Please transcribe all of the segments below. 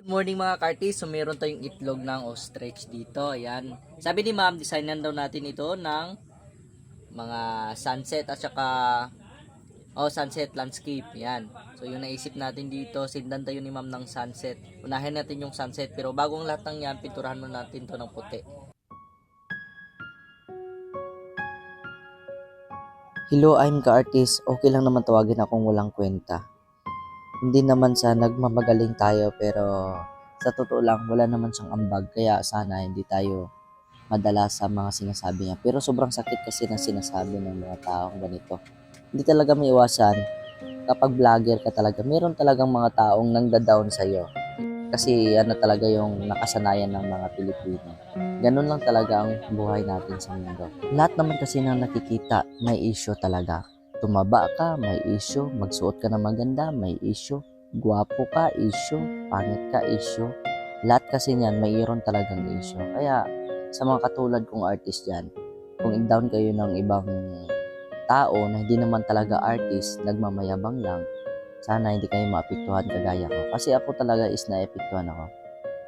Good morning mga kartis. So meron tayong itlog ng ostrich dito. Ayan. Sabi ni ma'am, designan daw natin ito ng mga sunset at saka sunset landscape. Ayan. So yung naisip natin dito, sindan tayo ni ma'am ng sunset. Unahin natin yung sunset pero bagong lahat ng yan, pinturahan mo natin to ng puti. Hello, I'm ka-artist. Okay lang naman tawagin akong walang kwenta. Hindi naman sa nagmamagaling tayo pero sa totoo lang wala naman siyang ambag kaya sana hindi tayo madala sa mga sinasabi niya. Pero sobrang sakit kasi ng sinasabi ng mga taong ganito. Hindi talaga maiwasan kapag vlogger ka talaga. Meron talagang mga taong nangda-down sa'yo. Kasi ano talaga yung nakasanayan ng mga Pilipino. Ganun lang talaga ang buhay natin sa mundo. Lahat naman kasi na nakikita, may issue talaga. Tumaba ka, may issue. Magsuot ka na maganda, may issue. Gwapo ka, issue. Pangit ka, issue. Lahat kasi niyan, mayroon talagang issue. Kaya sa mga katulad kong artist dyan, kung i-down kayo ng ibang tao na hindi naman talaga artist, nagmamayabang lang, sana hindi kayo maapektuhan kagaya ko. Kasi ako talaga is naapektuhan ako.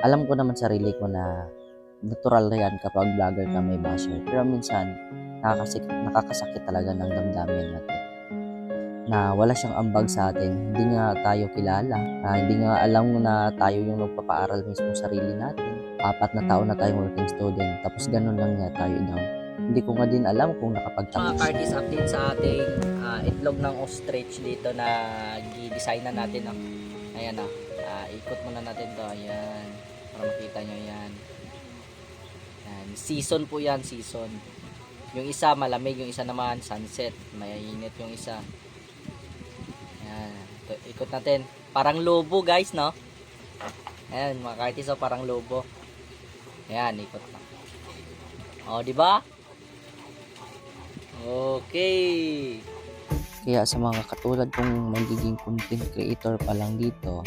Alam ko naman sarili ko na natural na yan kapag vlogger ka may basher. Pero minsan, nakakasakit talaga ng damdamin natin na wala siyang ambag sa atin. Hindi nga tayo kilala. Hindi nga alam na tayo yung nagpapaaral mismo sa sarili natin. 4 na taon na tayong working student. Tapos ganun lang nga tayo daw. Hindi ko nga din alam kung Mga nakapagtapos. kartis, update sa ating itlog ng ostrich dito na i-design na natin. Ayan na. Ikot muna natin to. Ayan. Para makita nyo yan. Ayan. Season po yan. Season. Yung isa malamig. Yung isa naman sunset. Mainit yung isa. Ayan. Ikot natin. Parang lobo guys, no? Ayan mga kartis. So, parang lobo. Ayan. Ikot na. O, di ba? Okay. Kaya sa mga katulad kong magiging content creator pa lang dito,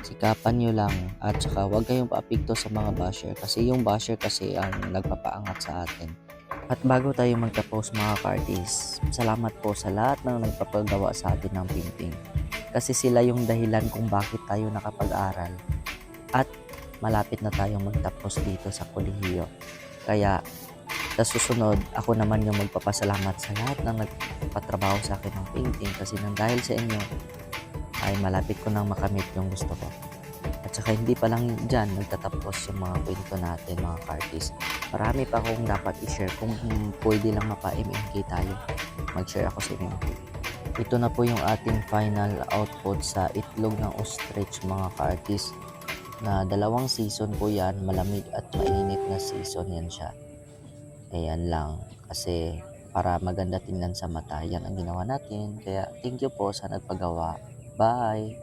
sikapan nyo lang at saka huwag kayong paapekto sa mga basher kasi yung basher kasi ang nagpapaangat sa atin. At bago tayo magtapos mga ka-artist, salamat po sa lahat ng nagpapagawa sa atin ng painting. Kasi sila yung dahilan kung bakit tayo nakapag-aral at malapit na tayong magtapos dito sa kolehiyo. Kaya sa susunod, ako naman yung magpapasalamat sa lahat ng nagpatrabaho sa akin ng painting kasi nang dahil sa inyo ay malapit ko nang makamit yung gusto ko. At saka hindi pa lang dyan nagtatapos yung mga kwento natin mga ka-artist. Marami pa akong dapat i-share kung pwede lang mapa-MMK tayo. Mag-share ako sa MMK. Ito na po yung ating final output sa itlog ng ostrich mga ka-artist na 2 season po yan, malamig at mainit na season yan siya. Ayan lang, kasi para maganda tingnan sa mata, yan ang ginawa natin. Kaya thank you po sa nagpagawa. Bye!